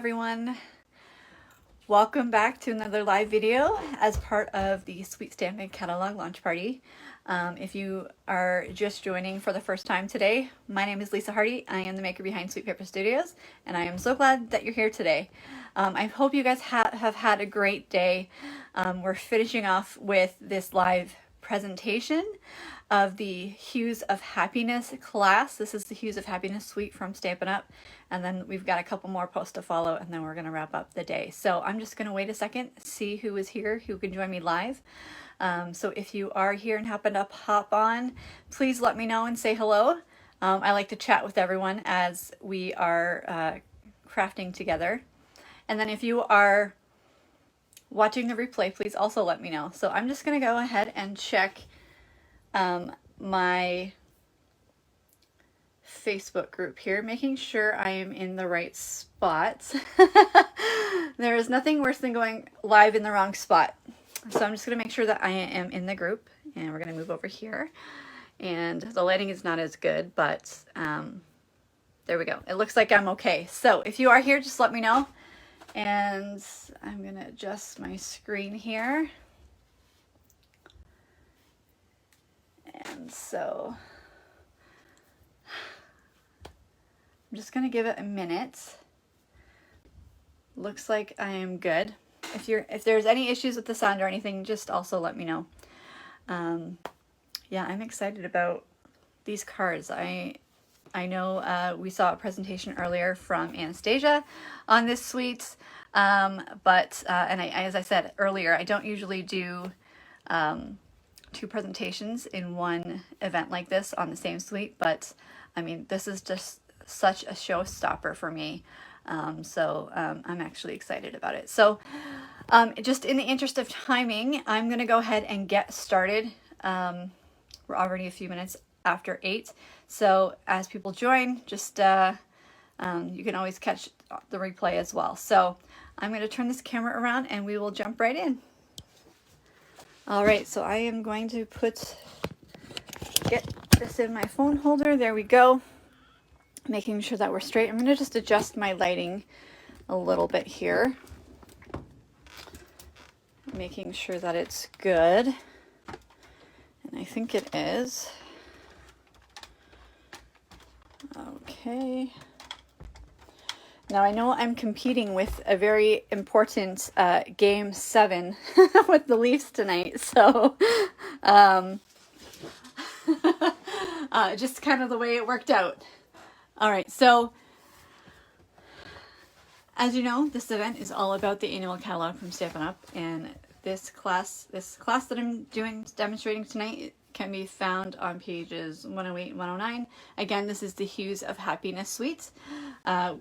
everyone. Welcome back to another live video as part of the Sweet Stamping Catalog launch party. If you are just joining for the first time today, my name is Lisa Hardy. I am the maker behind Sweet Paper Studios, and I am so glad that you're here today. I hope you guys have had a great day. We're finishing off with this live presentation of the Hues of Happiness class. This is the Hues of Happiness suite from Stampin' Up! And then we've got a couple more posts to follow, and then we're going to wrap up the day. So I'm just going to wait a second, see who is here, who can join me live. So if you are here and happen to hop on, please let me know and say hello. I like to chat with everyone as we are crafting together. And then if you are watching the replay, please also let me know. So I'm just going to go ahead and check my Facebook group here, making sure I am in the right spot. There is nothing worse than going live in the wrong spot. So I'm just going to make sure that I am in the group, and we're going to move over here. And the lighting is not as good, but there we go. It looks like I'm okay. So if you are here, just let me know. And I'm going to adjust my screen here. And so I'm just going to give it a minute. Looks like I am good. If there's any issues with the sound or anything, just also let me know. Yeah, I'm excited about these cards. I know we saw a presentation earlier from Anastasia on this suite, but as I said earlier, I don't usually do two presentations in one event like this on the same suite, but I mean, this is just such a showstopper for me. So I'm actually excited about it. So just in the interest of timing, I'm going to go ahead and get started. We're already a few minutes after 8. So as people join, just you can always catch the replay as well. So I'm going to turn this camera around and we will jump right in. All right, so I am going to get this in my phone holder. There we go. Making sure that we're straight. I'm going to just adjust my lighting a little bit here. Making sure that it's good. And I think it is. Okay. Now I know I'm competing with a very important game 7 with the Leafs tonight, so just kind of the way it worked out. All right, so as you know, this event is all about the annual catalog from Stampin' Up! And this class that I'm demonstrating tonight can be found on pages 108 and 109. Again, this is the Hues of Happiness suite.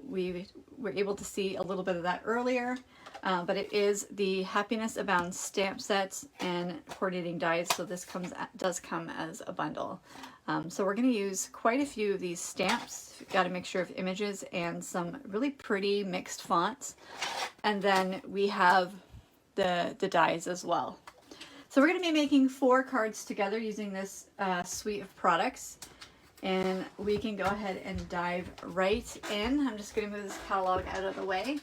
We were able to see a little bit of that earlier, but it is the Happiness Abound stamp set and coordinating dies, so this does come as a bundle. So we're going to use quite a few of these stamps. We've got to make sure of images and some really pretty mixed fonts. And then we have the dies as well. So we're going to be making 4 cards together using this suite of products. And we can go ahead and dive right in. I'm just going to move this catalog out of the way.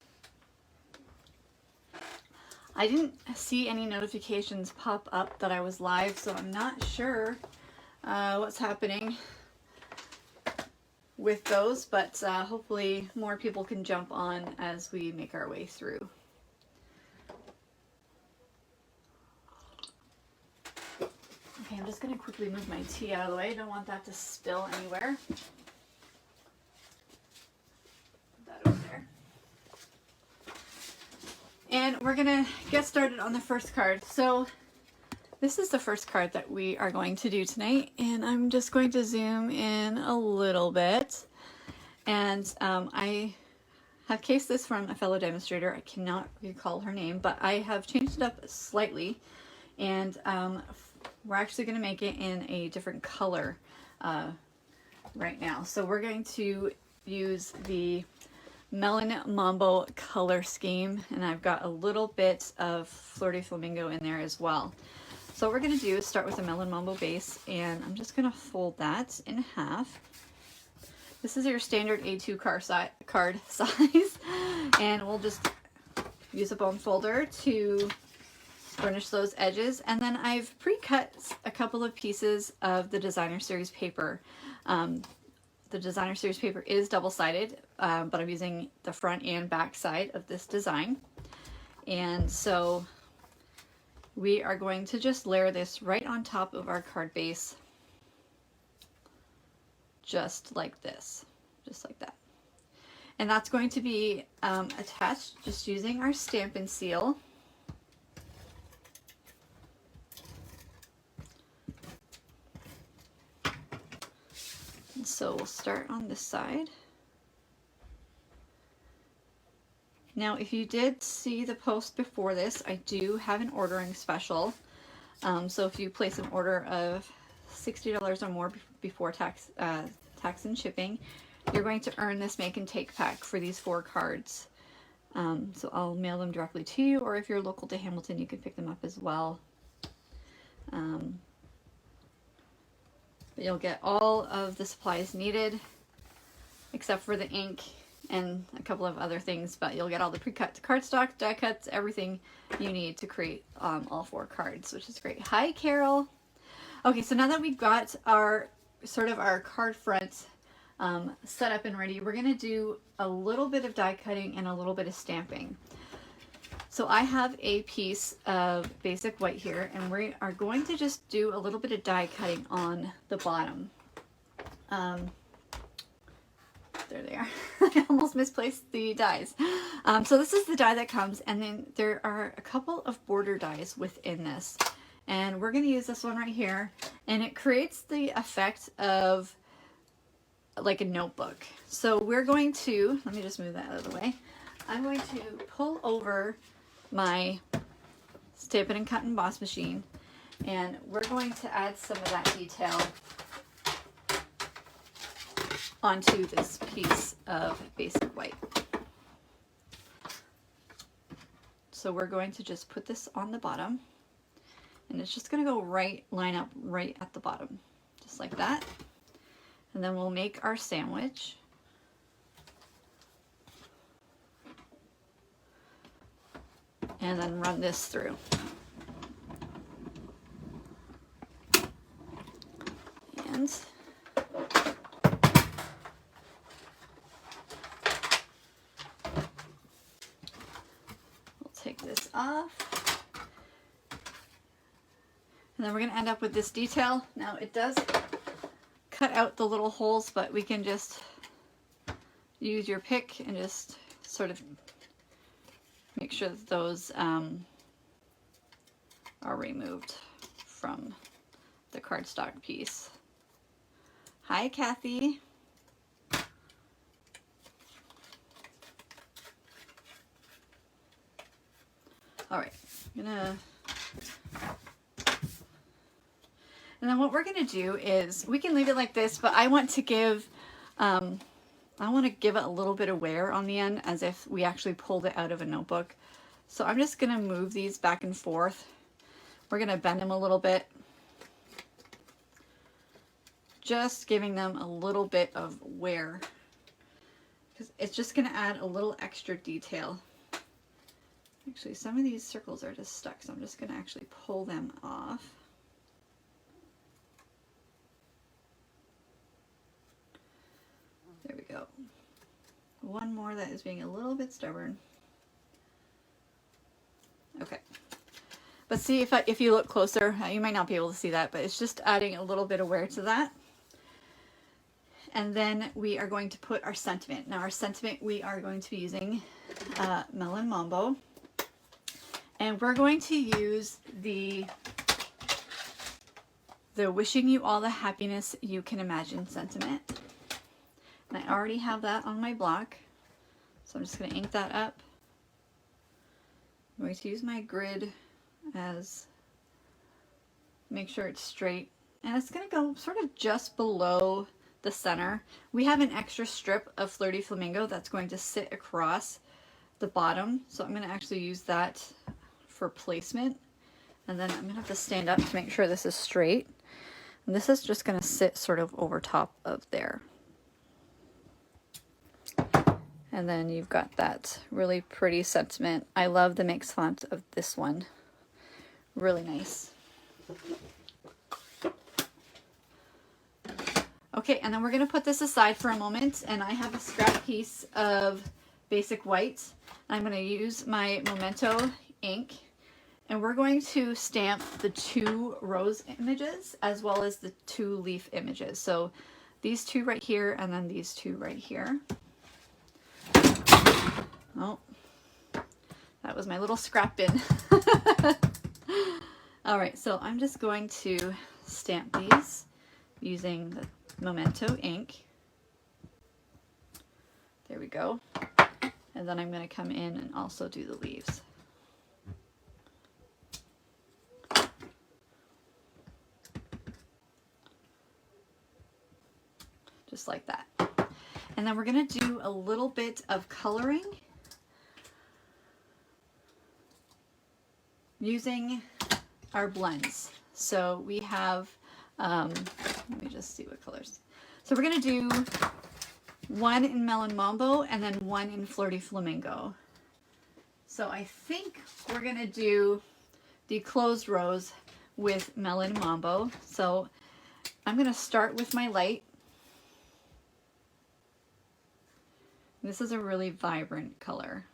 I didn't see any notifications pop up that I was live, so I'm not sure what's happening with those, but hopefully more people can jump on as we make our way through. Okay, I'm just going to quickly move my tea out of the way. I don't want that to spill anywhere. Put that over there. And we're going to get started on the first card. So this is the first card that we are going to do tonight, and I'm just going to zoom in a little bit. And I have cased this from a fellow demonstrator. I cannot recall her name, but I have changed it up slightly, and we're actually going to make it in a different color right now. So we're going to use the Melon Mambo color scheme, and I've got a little bit of Fleur de Flamingo in there as well. So what we're going to do is start with a Melon Mambo base, and I'm just going to fold that in half. This is your standard A2 card size, and we'll just use a bone folder to burnish those edges. And then I've pre-cut a couple of pieces of the designer series paper. The designer series paper is double-sided, but I'm using the front and back side of this design. And so we are going to just layer this right on top of our card base, just like this, just like that. And that's going to be attached just using our Stampin' Seal. And so we'll start on this side. Now, if you did see the post before this, I do have an ordering special. So if you place an order of $60 or more before tax and shipping, you're going to earn this make and take pack for these 4 cards. So I'll mail them directly to you, or if you're local to Hamilton, you can pick them up as well. But you'll get all of the supplies needed, except for the ink and a couple of other things, but you'll get all the pre-cut cardstock, die cuts, everything you need to create all 4 cards, which is great. Hi, Carol. Okay, so now that we've got our sort of our card front set up and ready, we're going to do a little bit of die cutting and a little bit of stamping. So I have a piece of basic white here, and we are going to just do a little bit of die cutting on the bottom. There they are. I almost misplaced the dies. So this is the die that comes, and then there are a couple of border dies within this. And we're going to use this one right here, and it creates the effect of like a notebook. So we're going to, let me just move that out of the way. I'm going to pull over my Stampin' and Cut and Emboss machine, and we're going to add some of that detail onto this piece of basic white. So we're going to just put this on the bottom, and it's just going to go line up right at the bottom, just like that. And then we'll make our sandwich. And then run this through. And we'll take this off. And then we're going to end up with this detail. Now it does cut out the little holes, but we can just use your pick and just sort of make sure that those are removed from the cardstock piece. Hi, Kathy. All right, and then what we're gonna do is we can leave it like this, but I want to give it a little bit of wear on the end, as if we actually pulled it out of a notebook. So I'm just gonna move these back and forth. We're gonna bend them a little bit, just giving them a little bit of wear, because it's just gonna add a little extra detail. Actually, some of these circles are just stuck, so I'm just gonna actually pull them off. There we go. One more that is being a little bit stubborn. Okay. But see, if you look closer, you might not be able to see that, but it's just adding a little bit of wear to that. And then we are going to put our sentiment. Now our sentiment, we are going to be using Melon Mambo. And we're going to use the wishing you all the happiness you can imagine sentiment. And I already have that on my block, so I'm just going to ink that up. I'm going to use my grid as, make sure it's straight, and it's going to go sort of just below the center. We have an extra strip of Flirty Flamingo that's going to sit across the bottom, so I'm going to actually use that for placement. And then I'm going to have to stand up to make sure this is straight. And this is just going to sit sort of over top of there. And then you've got that really pretty sentiment. I love the mix font of this one. Really nice. Okay, and then we're going to put this aside for a moment, and I have a scrap piece of basic white. I'm going to use my Memento ink, and we're going to stamp the 2 rose images as well as the 2 leaf images. So these 2 right here, and then these 2 right here. Oh, that was my little scrap bin. All right, so I'm just going to stamp these using the Memento ink. There we go. And then I'm going to come in and also do the leaves. Just like that. And then we're going to do a little bit of coloring using our blends. So we have, let me just see what colors. So we're going to do 1 in Melon Mambo and then 1 in Flirty Flamingo. So I think we're going to do the closed rose with Melon Mambo. So I'm going to start with my light. This is a really vibrant color.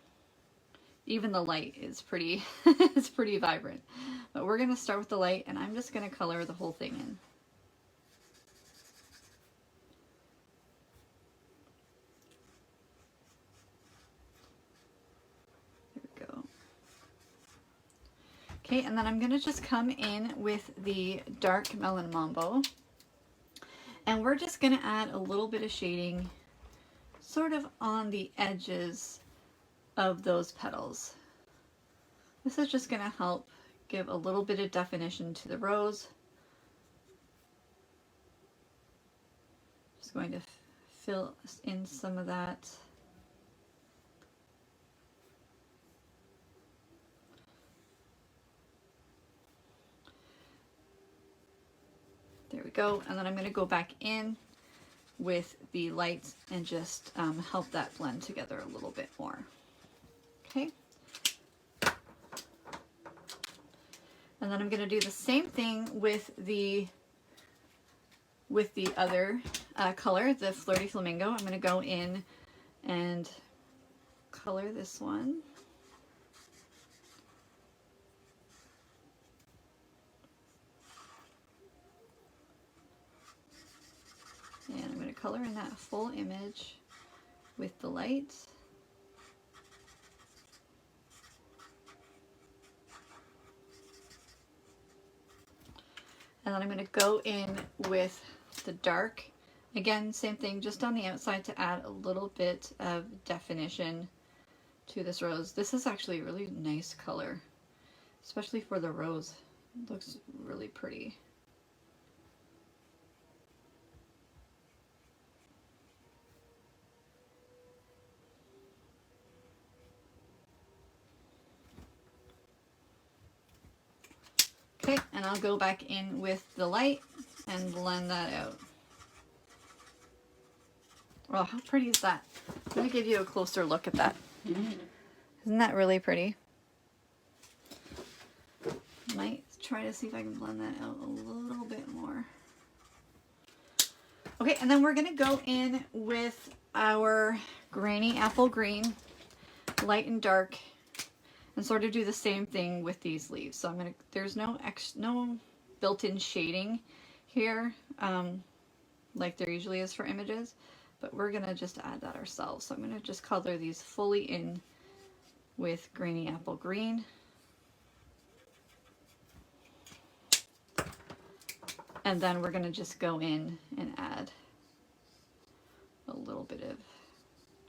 Even the light is pretty, it's pretty vibrant. But we're going to start with the light, and I'm just going to color the whole thing in. There we go. Okay, and then I'm going to just come in with the dark Melon Mambo. And we're just going to add a little bit of shading sort of on the edges of those petals. This is just going to help give a little bit of definition to the rose. Just going to fill in some of that. There we go. And then I'm going to go back in with the light and just help that blend together a little bit more. Okay. And then I'm going to do the same thing with the other color, the Flirty Flamingo. I'm going to go in and color this one. And I'm going to color in that full image with the light. And then I'm going to go in with the dark. Again, same thing, just on the outside to add a little bit of definition to this rose. This is actually a really nice color, especially for the rose. It looks really pretty. Okay, and I'll go back in with the light and blend that out. Well, how pretty is that? Let me give you a closer look at that. Isn't that really pretty? Might try to see if I can blend that out a little bit more. Okay, and then we're gonna go in with our grainy apple green, light and dark, and sort of do the same thing with these leaves. So I'm gonna, there's no built-in shading here, like there usually is for images, but we're gonna just add that ourselves. So I'm gonna just color these fully in with grainy apple green. And then we're gonna just go in and add a little bit of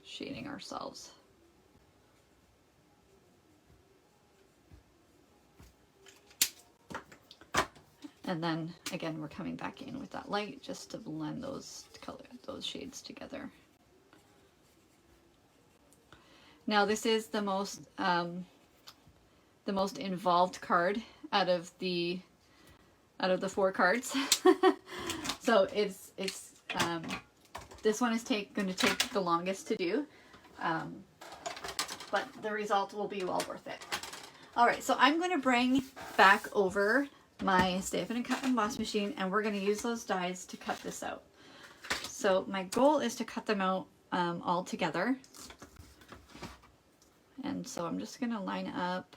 shading ourselves. And then again, we're coming back in with that light just to blend those shades together. Now this is the most involved card out of the 4 cards. So it's this one is going to take the longest to do. Um, but the result will be well worth it. All right, so I'm going to bring back over my Stampin' and Cut Emboss machine, and we're going to use those dies to cut this out. So my goal is to cut them out all together. And so I'm just going to line up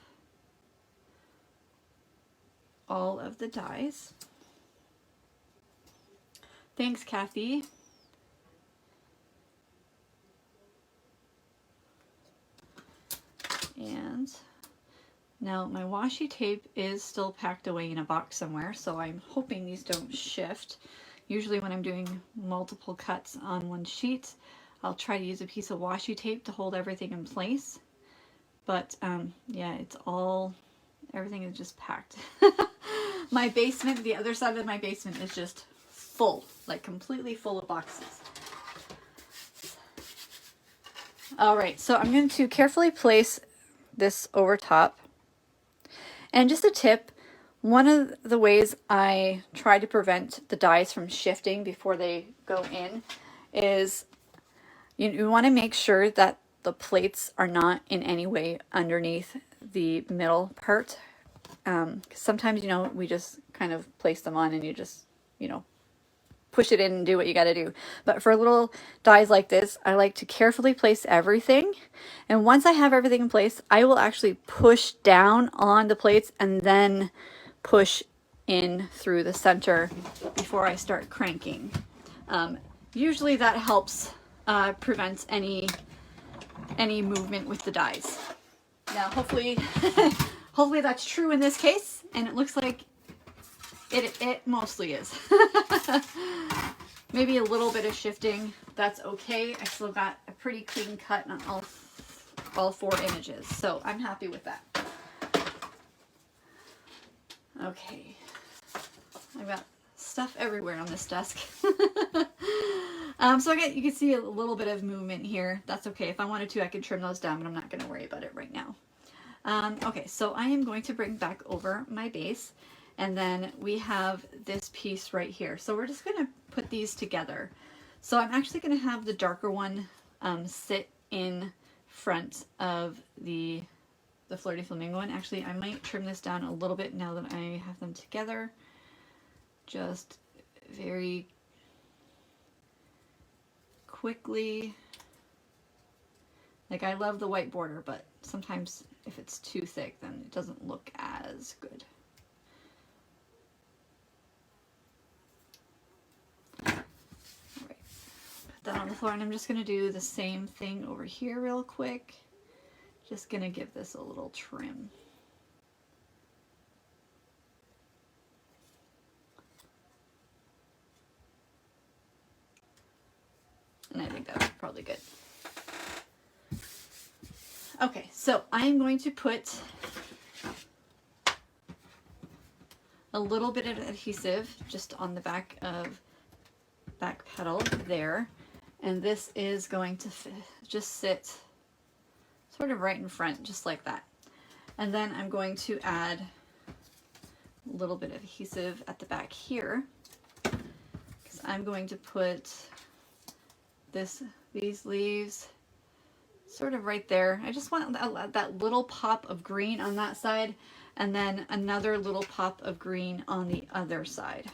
all of the dies. Thanks, Kathy. And now my washi tape is still packed away in a box somewhere, so I'm hoping these don't shift. Usually when I'm doing multiple cuts on one sheet, I'll try to use a piece of washi tape to hold everything in place. But yeah, it's all, everything is just packed. My basement, the other side of my basement is just full, like completely full of boxes. All right, so I'm going to carefully place this over top. And just a tip, one of the ways I try to prevent the dies from shifting before they go in is you want to make sure that the plates are not in any way underneath the middle part. 'Cause sometimes, you know, we just kind of place them on and you just, you know, push it in and do what you got to do. But for little dies like this, I like to carefully place everything. And once I have everything in place, I will actually push down on the plates and then push in through the center before I start cranking. Usually that helps prevent any movement with the dies. Now, hopefully, hopefully that's true in this case, and it looks like it mostly is. Maybe a little bit of shifting, that's okay. I still got a pretty clean cut on all 4 images, so I'm happy with that. Okay, I've got stuff everywhere on this desk. So again, you can see a little bit of movement here. That's okay. If I wanted to, I could trim those down, but I'm not going to worry about it right now. Okay, so I am going to bring back over my base, and then we have this piece right here. So we're just going to put these together. So I'm actually going to have the darker one sit in front of the Flirty Flamingo one. Actually, I might trim this down a little bit now that I have them together. Just very quickly. Like, I love the white border, but sometimes if it's too thick, then it doesn't look as good. All right, put that on the floor, and I'm just going to do the same thing over here real quick. Just going to give this a little trim. And I think that's probably good. Okay, so I'm going to put a little bit of adhesive just on the back pedal there. And this is going to just sit sort of right in front, just like that. And then I'm going to add a little bit of adhesive at the back here, because I'm going to put these leaves sort of right there. I just want that little pop of green on that side, and then another little pop of green on the other side.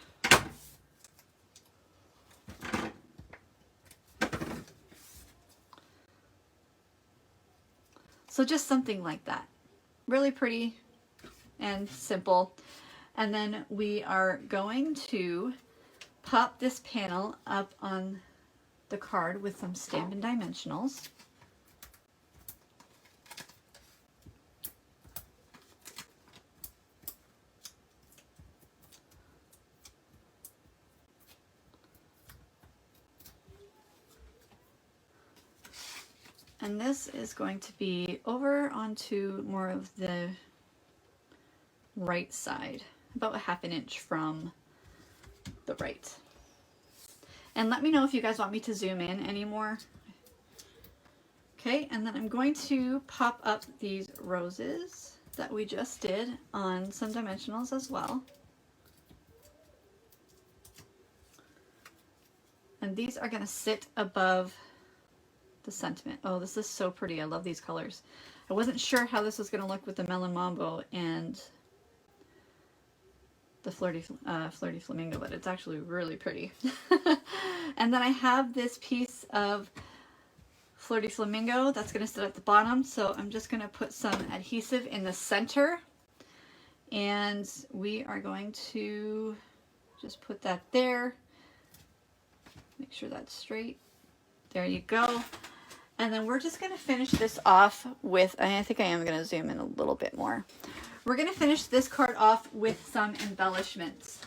So just something like that. Really pretty and simple. And then we are going to pop this panel up on the card with some Stampin' Dimensionals. And this is going to be over onto more of the right side, about 1/2 inch from the right. And let me know if you guys want me to zoom in anymore. Okay, and then I'm going to pop up these roses that we just did on some dimensionals as well. And these are going to sit above the sentiment. Oh, this is so pretty. I love these colors. I wasn't sure how this was going to look with the Melon Mambo and the Flirty Flamingo, but it's actually really pretty. And then I have this piece of Flirty Flamingo that's going to sit at the bottom, so I'm just going to put some adhesive in the center, and we are going to just put that there. Make sure that's straight. There you go. And then we're just going to finish this off with, I think I am going to zoom in a little bit more. We're going to finish this card off with some embellishments.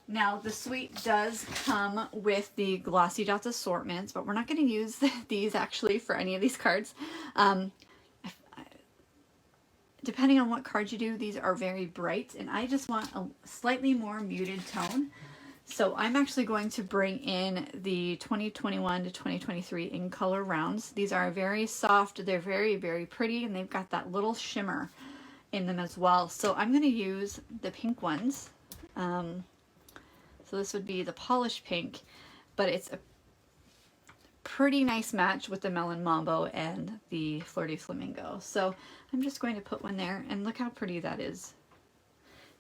Now, the suite does come with the Glossy Dots assortments, but we're not going to use these actually for any of these cards. Depending on what card you do, these are very bright, and I just want a slightly more muted tone. So I'm actually going to bring in the 2021 to 2023 in color rounds. These are very soft, they're very, very pretty, and they've got that little shimmer in them as well. So I'm going to use the pink ones. So this would be the polished pink, but it's a pretty nice match with the Melon Mambo and the Flirty Flamingo. So I'm just going to put one there, and look how pretty that is.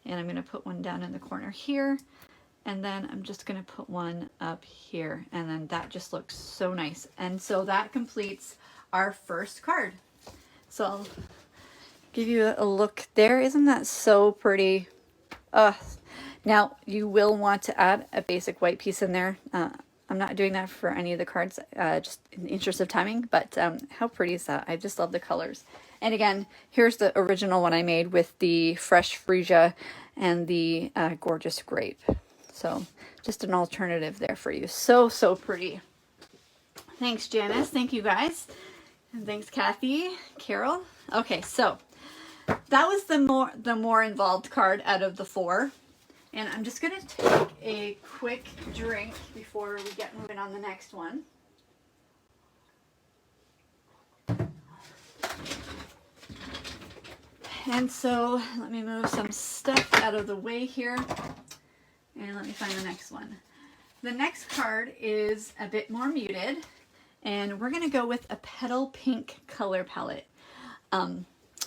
And I'm going to put one down in the corner here. And then I'm just going to put one up here, and then that just looks so nice. And so that completes our first card. So I'll give you a look there. Isn't that so pretty? Now you will want to add a basic white piece in there. I'm not doing that for any of the cards, just in the interest of timing, but how pretty is that? I just love the colors. And again, here's the original one I made with the fresh freesia and the gorgeous grape. So just an alternative there for you. So, so pretty. Thanks, Janice. Thank you, guys. And thanks, Kathy, Carol. Okay, so that was the more involved card out of the four. And I'm just going to take a quick drink before we get moving on the next one. And so let me move some stuff out of the way here. And let me find the next one. The next card is a bit more muted, and we're going to go with a petal pink color palette.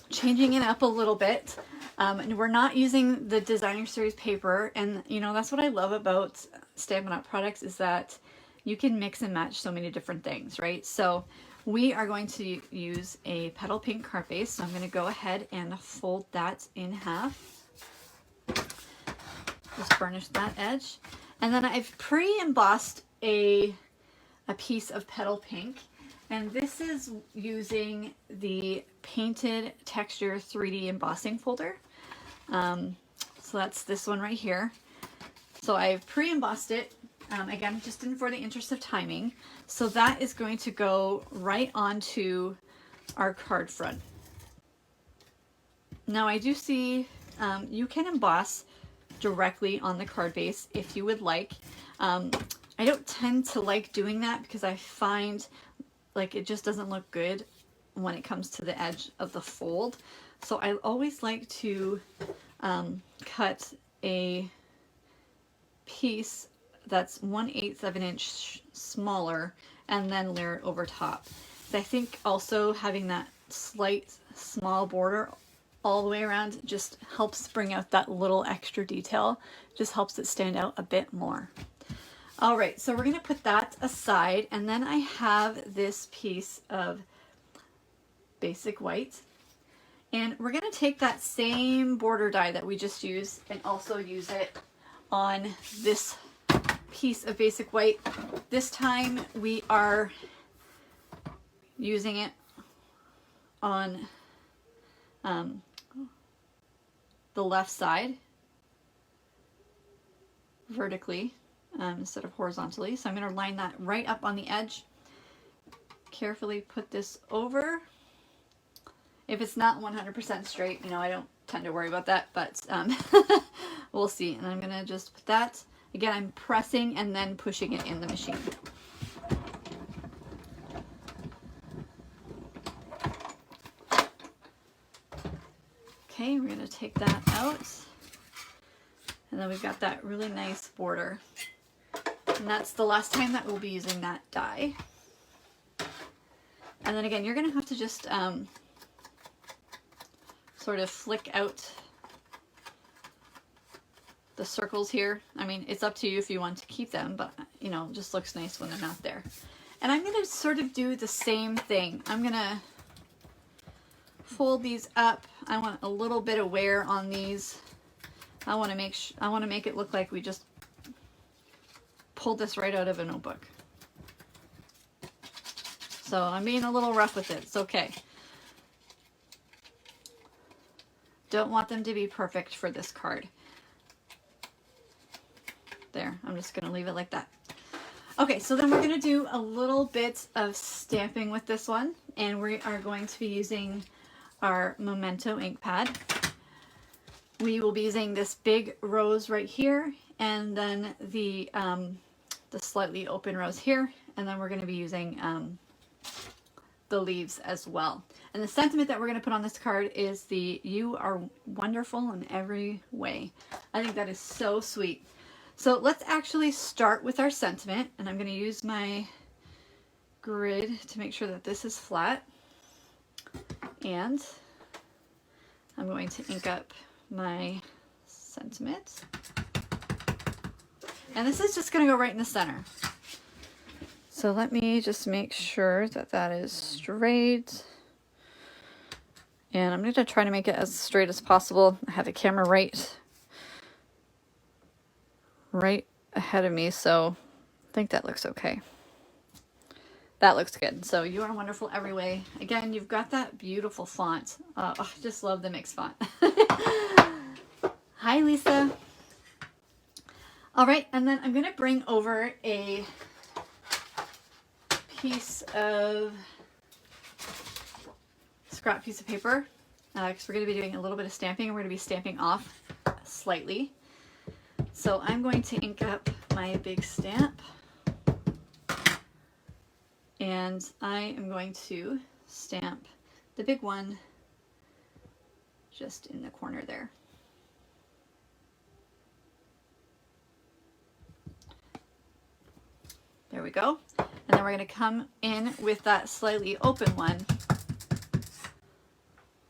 Changing it up a little bit. And we're not using the designer series paper, and you know, that's what I love about Stampin' Up! Products, is that you can mix and match so many different things, right? So we are going to use a petal pink card base, so I'm going to go ahead and fold that in half. Just burnish that edge. And then I've pre-embossed a piece of petal pink. And this is using the Painted Texture 3D embossing folder. So that's this one right here. So I've pre-embossed it, again, just for the interest of timing. So that is going to go right onto our card front. Now I do see you can emboss directly on the card base if you would like. I don't tend to like doing that because I find like it just doesn't look good when it comes to the edge of the fold. So I always like to cut a piece that's 1/8 of an inch smaller and then layer it over top. So I think also having that slight small border all the way around just helps bring out that little extra detail, just helps it stand out a bit more. All right, so we're going to put that aside, and then I have this piece of basic white, and we're going to take that same border die that we just used and also use it on this piece of basic white. This time we are using it on the left side vertically instead of horizontally. So I'm going to line that right up on the edge. Carefully put this over. If it's not 100% straight, you know, I don't tend to worry about that, but we'll see. And I'm going to just put that. Again, I'm pressing and then pushing it in the machine. Okay, we're going to take that out. And then we've got that really nice border. And that's the last time that we'll be using that die. And then again, you're going to have to just sort of flick out the circles here. I mean, it's up to you if you want to keep them, but you know, it just looks nice when they're not there. And I'm going to sort of do the same thing. I'm going to fold these up. I want a little bit of wear on these. I want to make it look like we just pulled this right out of a notebook. So I'm being a little rough with it. It's okay. Don't want them to be perfect for this card. There, I'm just going to leave it like that. Okay, so then we're going to do a little bit of stamping with this one, and we are going to be using our Memento ink pad. We will be using this big rose right here, and then the slightly open rose here, and then we're going to be using the leaves as well. And the sentiment that we're going to put on this card is the "You are wonderful in every way." I think that is so sweet. So let's actually start with our sentiment, and I'm going to use my grid to make sure that this is flat. And I'm going to ink up my sentiment. And this is just going to go right in the center. So let me just make sure that that is straight. And I'm going to try to make it as straight as possible. I have the camera right ahead of me, so I think that looks okay. That looks good. So "You are wonderful every way." Again, you've got that beautiful font. I just love the mixed font. Hi, Lisa. All right, and then I'm going to bring over a piece of scrap piece of paper because we're going to be doing a little bit of stamping, and we're going to be stamping off slightly. So I'm going to ink up my big stamp, and I am going to stamp the big one just in the corner there. There we go. And then we're going to come in with that slightly open one,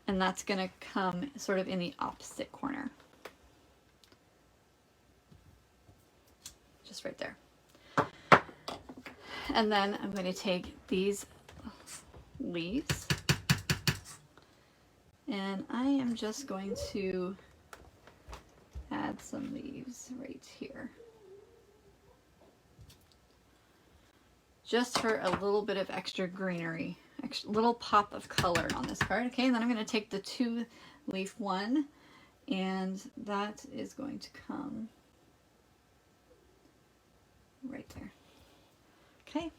and that's going to come sort of in the opposite corner. Just right there. And then I'm going to take these leaves, and I am just going to add some leaves right here, just for a little bit of extra greenery, little pop of color on this card. Okay, and then I'm going to take the 2-leaf one, and that is going to come right there. Okay,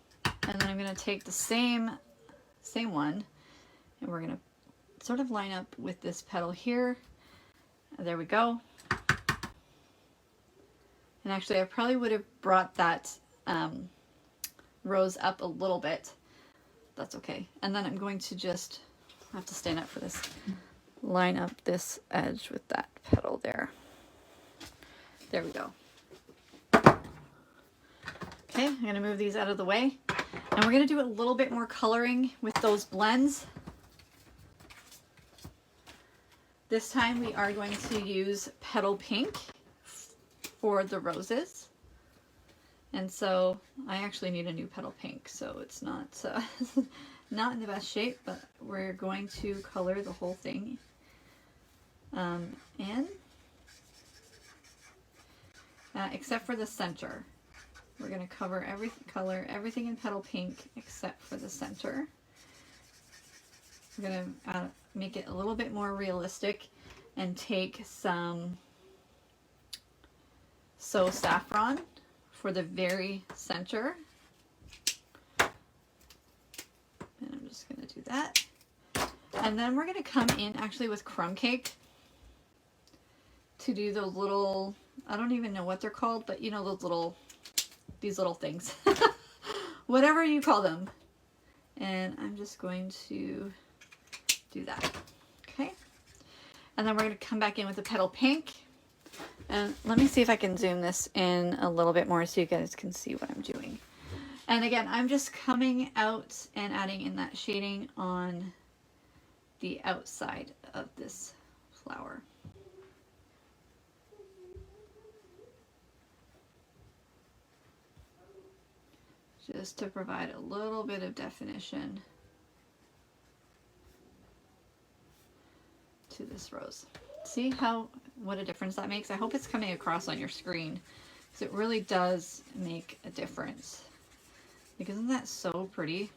and then I'm going to take the same one, and we're going to sort of line up with this petal here. There we go. And actually, I probably would have brought that rose up a little bit. That's okay. And then I'm going to just have to stand up for this. Line up this edge with that petal there. There we go. Okay, I'm going to move these out of the way. And we're going to do a little bit more coloring with those blends. This time we are going to use Petal Pink for the roses. And so I actually need a new Petal Pink, so it's not not in the best shape, but we're going to color the whole thing in, except for the center. We're going to color everything in Petal Pink except for the center. We're going to make it a little bit more realistic and take some So Saffron for the very center. And I'm just going to do that. And then we're going to come in actually with Crumb Cake to do those little, I don't even know what they're called, but you know, these little things. Whatever you call them. And I'm just going to do that. Okay. And then we're going to come back in with the Petal Pink. And let me see if I can zoom this in a little bit more so you guys can see what I'm doing. And again, I'm just coming out and adding in that shading on the outside of this flower. Just to provide a little bit of definition to this rose. See what a difference that makes? I hope it's coming across on your screen, because it really does make a difference. Like, isn't that so pretty?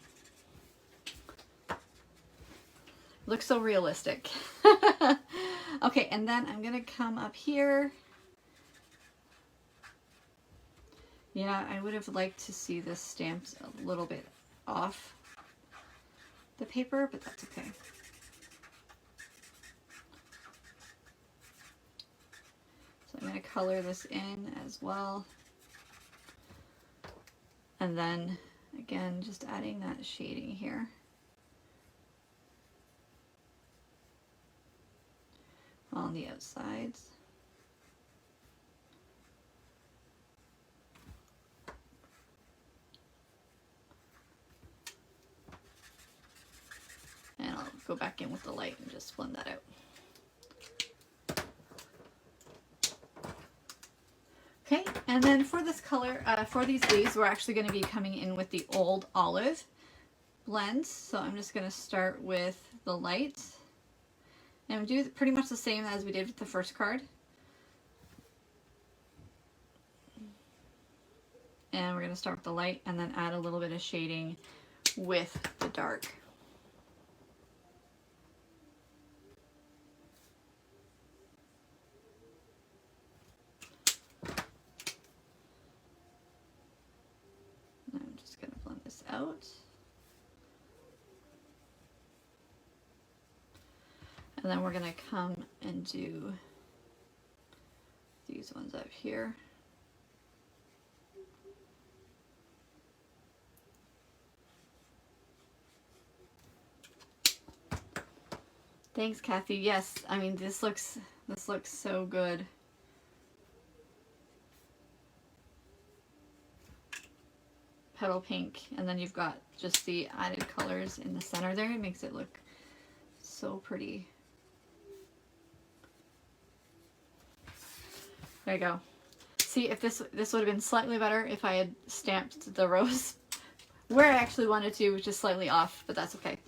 Looks so realistic. Okay, and then I'm gonna come up here. Yeah, I would have liked to see this stamped a little bit off the paper, but that's okay. So I'm going to color this in as well. And then, again, just adding that shading here. On the outsides. And I'll go back in with the light and just blend that out. Okay, and then for this color, for these leaves, we're actually going to be coming in with the Old Olive blend. So I'm just going to start with the light. And do pretty much the same as we did with the first card. And we're going to start with the light and then add a little bit of shading with the dark. I'm just going to blend this out. And then we're going to come and do these ones up here. Thanks, Kathy. Yes, I mean this looks so good. Petal pink, and then you've got just the added colors in the center there. It makes it look so pretty. There you go. See, if this would have been slightly better if I had stamped the rose where I actually wanted to, which is slightly off, but that's okay.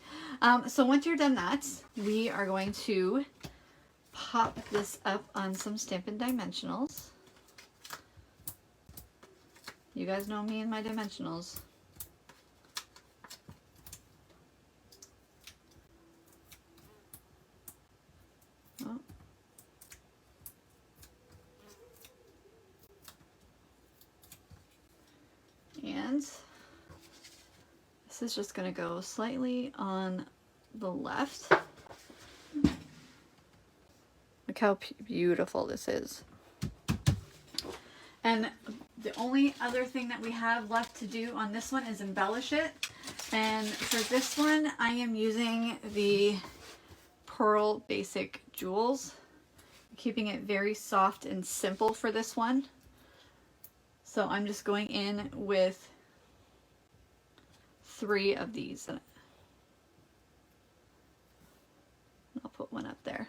So once you're done that, we are going to pop this up on some Stampin' Dimensionals. You guys know me and my dimensionals. Oh. And this is just going to go slightly on the left. Look how beautiful this is. And the only other thing that we have left to do on this one is embellish it. And for this one, I am using the Pearl Basic Jewels. I'm keeping it very soft and simple for this one. So I'm just going in with 3 of these. I'll put one up there.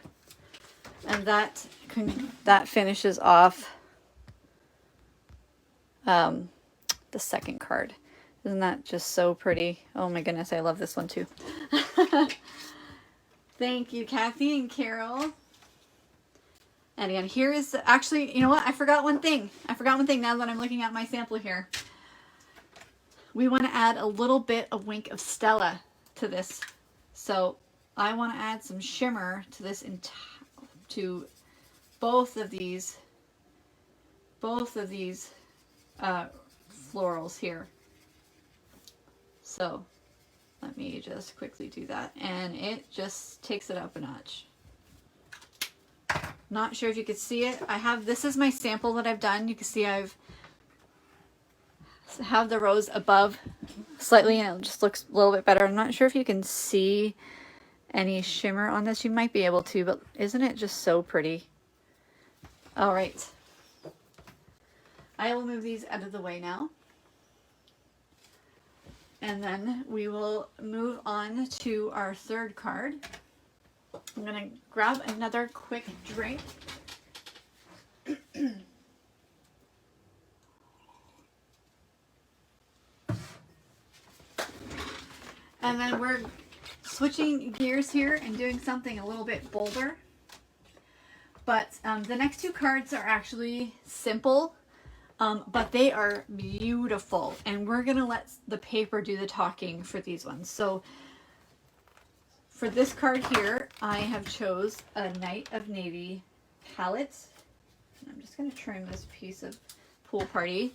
And that finishes off the second card. Isn't that just so pretty? Oh my goodness, I love this one too. Thank you, Kathy and Carol. And again, here is actually, you know what? I forgot one thing. Now that I'm looking at my sample here. We want to add a little bit of Wink of Stella to this. So I want to add some shimmer to this to both of these florals here. So let me just quickly do that, and it just takes it up a notch. Not sure if you could see it. This is my sample that I've done. You can see I've have the rose above slightly, and it just looks a little bit better. I'm not sure if you can see any shimmer on this. You might be able to, but isn't it just so pretty? All right. I will move these out of the way now. And then we will move on to our third card. I'm going to grab another quick drink. And then we're switching gears here and doing something a little bit bolder. But the next two cards are actually simple, but they are beautiful. And we're going to let the paper do the talking for these ones. So for this card here, I have chose a Night of Navy palette. I'm just going to trim this piece of Pool Party.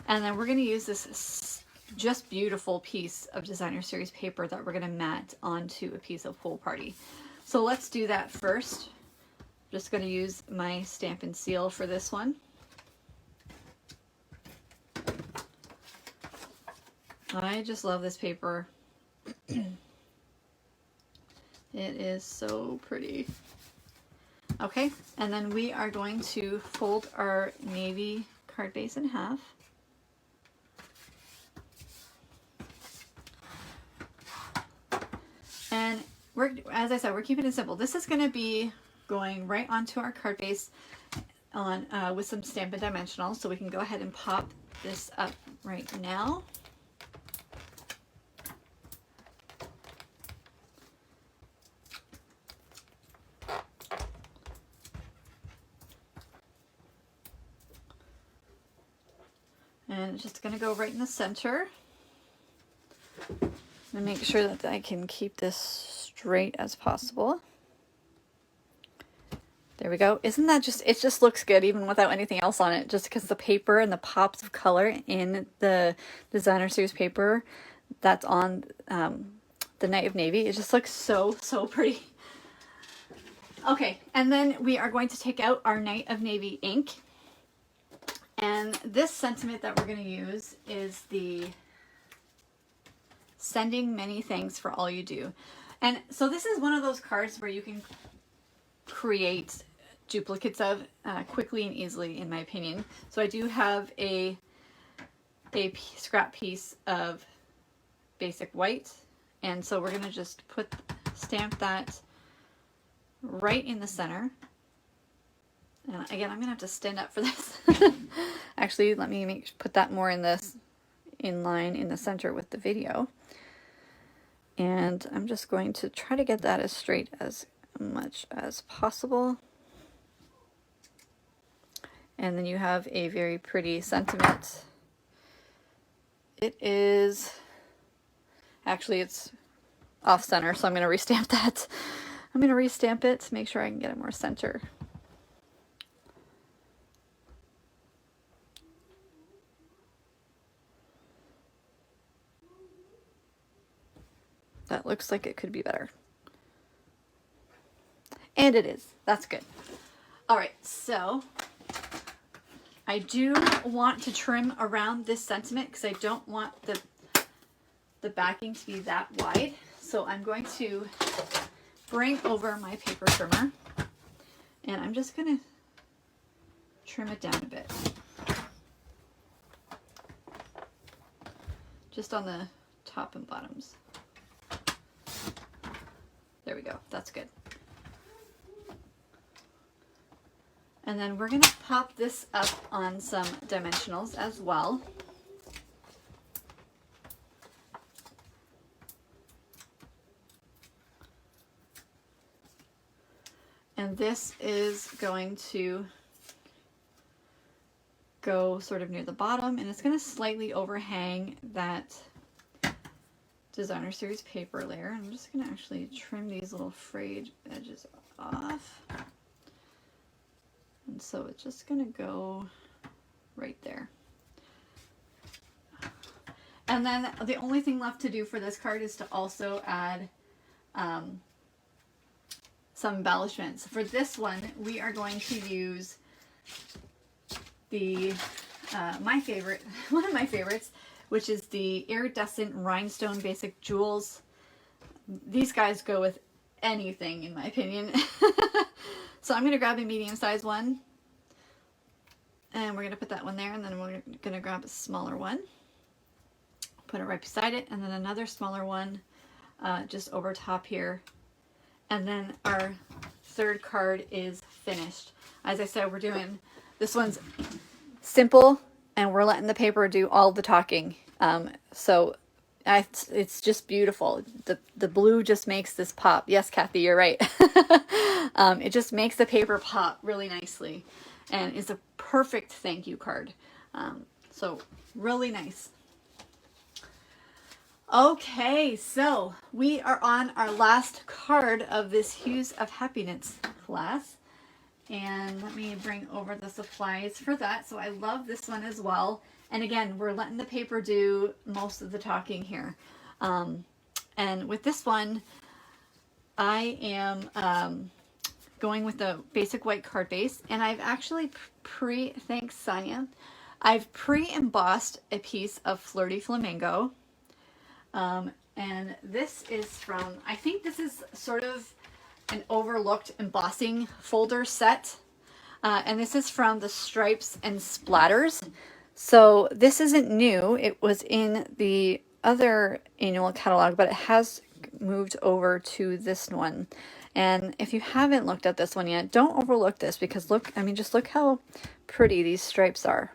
And then we're going to use this just beautiful piece of Designer Series paper that we're going to mat onto a piece of Pool Party. So let's do that first. I'm just going to use my Stamp and Seal for this one. I just love this paper. It is so pretty. Okay, and then we are going to fold our navy card base in half. And as I said, we're keeping it simple. This is going to be going right onto our card base on with some Stampin' Dimensional, so we can go ahead and pop this up right now. And it's just going to go right in the center. And make sure that I can keep this straight as possible. There we go. Isn't that just, it just looks good even without anything else on it, just because the paper and the pops of color in the Designer Series paper that's on the Night of Navy. It just looks so, so pretty. Okay, and then we are going to take out our Night of Navy ink. And this sentiment that we're going to use is the sending many thanks for all you do. And so this is one of those cards where you can create duplicates of quickly and easily, in my opinion. So I do have a scrap piece of basic white, and so we're going to just stamp that right in the center. And again, I'm going to have to stand up for this. Actually, let me put that more in line in the center with the video. And I'm just going to try to get that as straight as much as possible. And then you have a very pretty sentiment. It is, actually it's off center, so I'm going to restamp that. I'm going to restamp it to make sure I can get it more center. That looks like it could be better. And it is. That's good. All right, so I do want to trim around this sentiment because I don't want the backing to be that wide. So I'm going to bring over my paper trimmer and I'm just going to trim it down a bit. Just on the top and bottoms. There we go. That's good. And then we're going to pop this up on some dimensionals as well. And this is going to go sort of near the bottom, and it's going to slightly overhang that Designer Series paper layer. I'm just going to actually trim these little frayed edges off. And so it's just going to go right there. And then the only thing left to do for this card is to also add some embellishments. For this one, we are going to use the my favorite, one of my favorites, which is the Iridescent Rhinestone Basic Jewels. These guys go with anything, in my opinion. So I'm going to grab a medium-sized one, and we're going to put that one there, and then we're going to grab a smaller one. put it right beside it, and then another smaller one just over top here. And then our third card is finished. As I said, we're doing, this one's simple, and we're letting the paper do all the talking. So it's just beautiful. The blue just makes this pop. Yes, Kathy, you're right. It just makes the paper pop really nicely, and is a perfect thank you card. So really nice. Okay, so we are on our last card of this Hues of Happiness class. And let me bring over the supplies for that. So I love this one as well. And again, we're letting the paper do most of the talking here. And with this one, I am going with the basic white card base. And I've actually thanks Sonia, I've pre-embossed a piece of Flirty Flamingo. And this is from, I think this is sort of an overlooked embossing folder set. And this is from the Stripes and Splatters. So this isn't new. It was in the other annual catalog, but it has moved over to this one. And if you haven't looked at this one yet, don't overlook this, because look, I mean, just look how pretty these stripes are.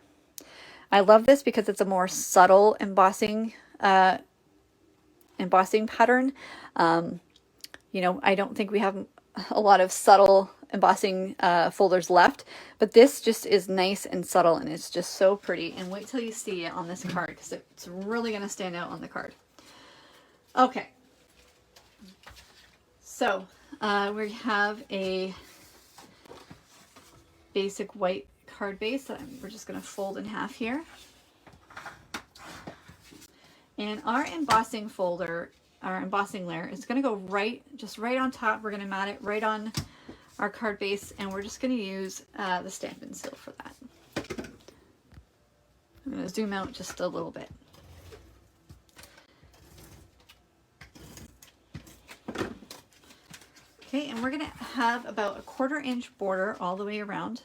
I love this because it's a more subtle embossing pattern. You know, I don't think we have a lot of subtle embossing folders left, but this just is nice and subtle, and it's just so pretty. And wait till you see it on this card, because it's really going to stand out on the card. Okay, so we have a basic white card base that we're just going to fold in half here. And our embossing folder, our embossing layer, is going to go just right on top. We're going to mat it right on our card base, and we're just going to use the Stampin' Seal for that. I'm going to zoom out just a little bit. Okay, and we're going to have about a 1/4 inch border all the way around.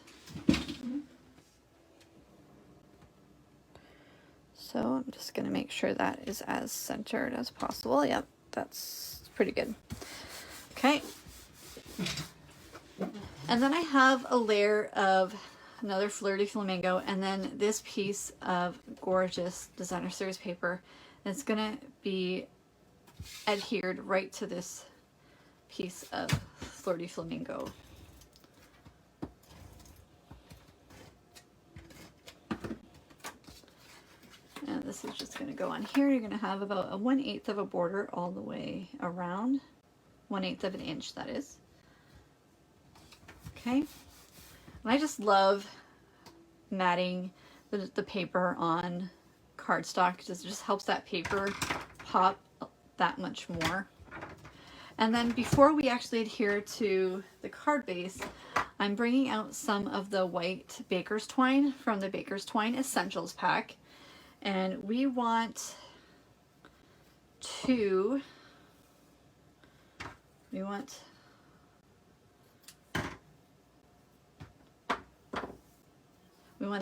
So I'm just going to make sure that is as centered as possible. Yep, that's pretty good. Okay. And then I have a layer of another Flirty Flamingo, and then this piece of gorgeous designer series paper that's going to be adhered right to this piece of Flirty Flamingo. And this is just going to go on here. You're going to have about a 1/8 of a border all the way around. 1/8 of an inch, that is. Okay. And I just love matting the paper on cardstock. It just helps that paper pop that much more. And then before we actually adhere to the card base, I'm bringing out some of the white Baker's Twine from the Baker's Twine Essentials pack. And we want to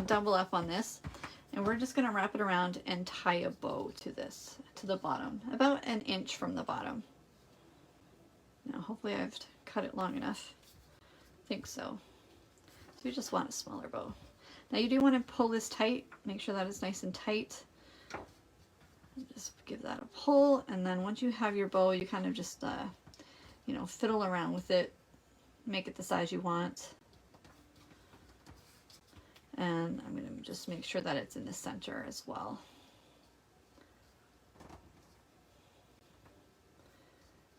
double up on this, and we're just going to wrap it around and tie a bow to this, to the bottom, about 1 inch from the bottom. Now hopefully I've cut it long enough. I think so. So we just want a smaller bow. Now you do want to pull this tight, make sure that it's nice and tight. Just give that a pull, and then once you have your bow, you kind of just, you know, fiddle around with it, make it the size you want. And I'm going to just make sure that it's in the center as well.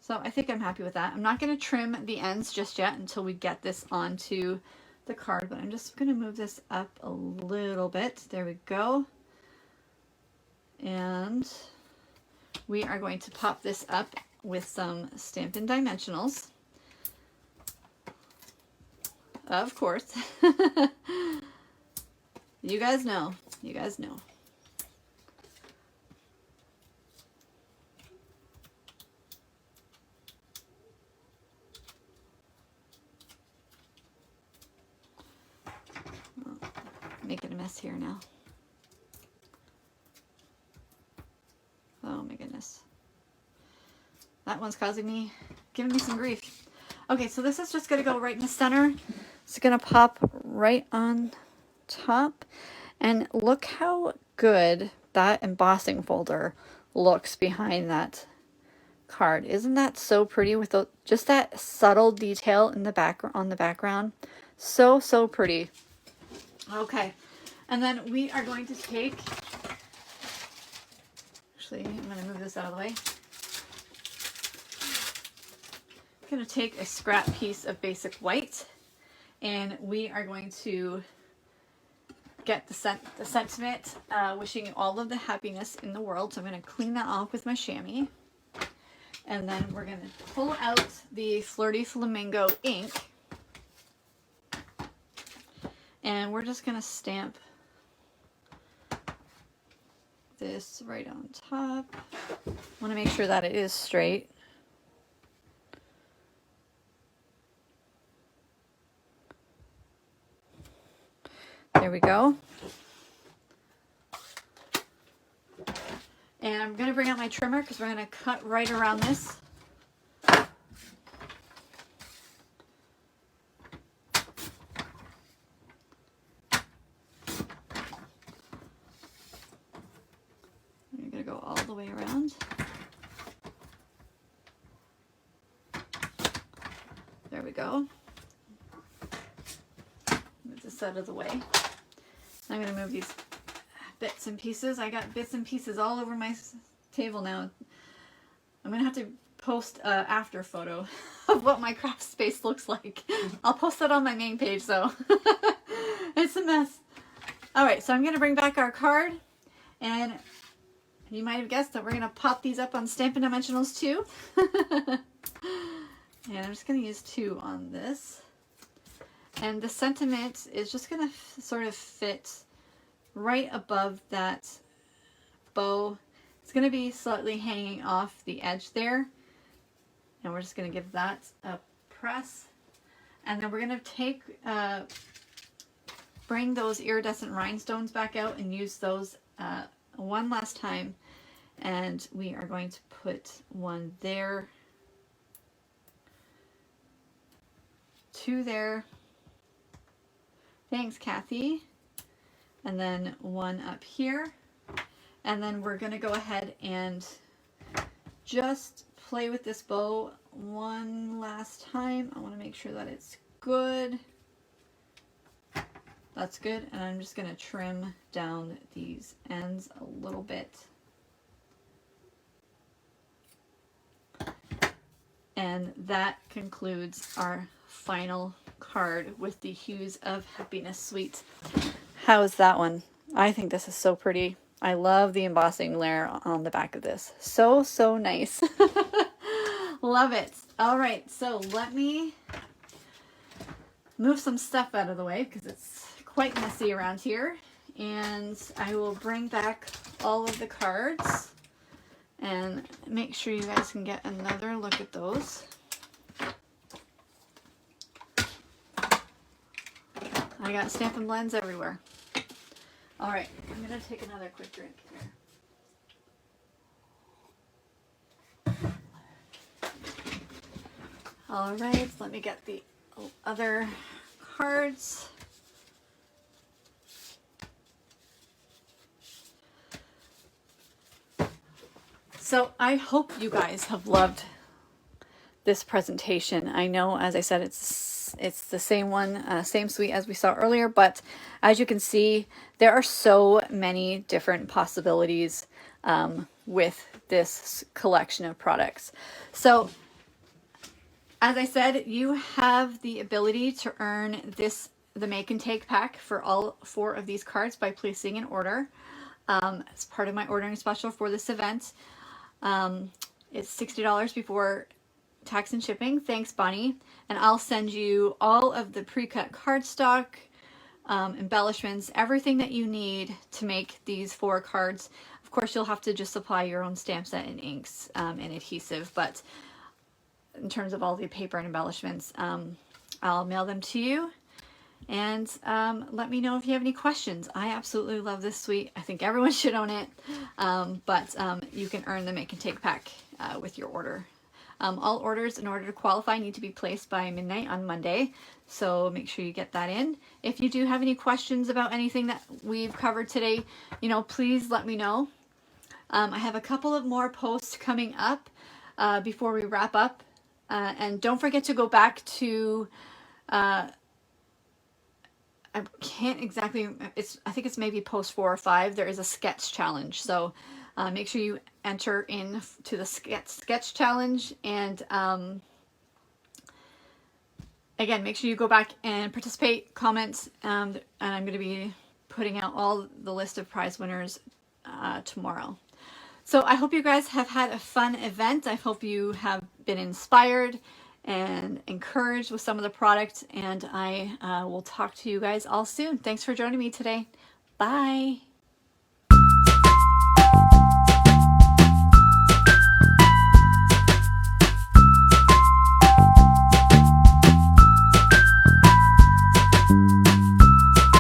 So I think I'm happy with that. I'm not going to trim the ends just yet until we get this onto the card, but I'm just going to move this up a little bit. There we go. And we are going to pop this up with some Stampin' Dimensionals. Of course. You guys know. You guys know. Making a mess here now. one's giving me some grief. Okay, so this is just gonna go right in the center. It's gonna pop right on top. And look how good that embossing folder looks behind that card. Isn't that so pretty with just that subtle detail in the back on the background? So, so pretty. Okay, and then we are going to take, actually, I'm going to move this out of the way. I'm going to take a scrap piece of basic white, and we are going to get the sentiment, wishing you all of the happiness in the world. So I'm going to clean that off with my chamois. And then we're going to pull out the Flirty Flamingo ink. And we're just going to stamp this right on top. I want to make sure that it is straight. There we go. And I'm going to bring out my trimmer because we're going to cut right around this. You're going to go all the way around. There we go. Move this out of the way. I'm going to move these bits and pieces. I got bits and pieces all over my table now. I'm going to have to post an after photo of what my craft space looks like. I'll post that on my main page, so it's a mess. Alright, so I'm going to bring back our card, and you might have guessed that we're going to pop these up on Stampin' Dimensionals too. And I'm just going to use 2 on this. And the sentiment is just going to sort of fit right above that bow. It's going to be slightly hanging off the edge there. And we're just going to give that a press. And then we're going to take, bring those iridescent rhinestones back out and use those one last time. And we are going to put one there, 2 there. Thanks, Kathy. And then 1 up here. And then we're going to go ahead and just play with this bow one last time. I want to make sure that it's good. That's good. And I'm just going to trim down these ends a little bit. And that concludes our final card with the Hues of Happiness Suite. How's that one? I think this is so pretty. I love the embossing layer on the back of this. So, so nice. Love it. All right, so let me move some stuff out of the way because it's quite messy around here. And I will bring back all of the cards and make sure you guys can get another look at those. I got Stampin' Blends everywhere. All right, I'm going to take another quick drink here. All right, let me get the other cards. So I hope you guys have loved this presentation. I know, as I said, it's the same one, same suite as we saw earlier, but as you can see, there are so many different possibilities with this collection of products. So as I said, you have the ability to earn the Make and Take pack for all 4 of these cards by placing an order. As part of my ordering special for this event. It's $60 before tax and shipping. Thanks, Bonnie. And I'll send you all of the pre-cut cardstock, embellishments, everything that you need to make these 4 cards. Of course, you'll have to just supply your own stamp set and inks and adhesive, but in terms of all the paper and embellishments, I'll mail them to you. And let me know if you have any questions. I absolutely love this suite. I think everyone should own it. But you can earn the Make and Take pack with your order. All orders in order to qualify need to be placed by midnight on Monday, so make sure you get that in. If you do have any questions about anything that we've covered today, please let me know. I have a couple of more posts coming up before we wrap up. And don't forget to go back to, I can't exactly, I think it's maybe post 4 or 5. There is a sketch challenge. So make sure you enter in to the sketch challenge. And again, make sure you go back and participate, comment, and I'm going to be putting out all the list of prize winners tomorrow. So I hope you guys have had a fun event. I hope you have been inspired and encouraged with some of the product, and I will talk to you guys all soon. Thanks for joining me today. Bye.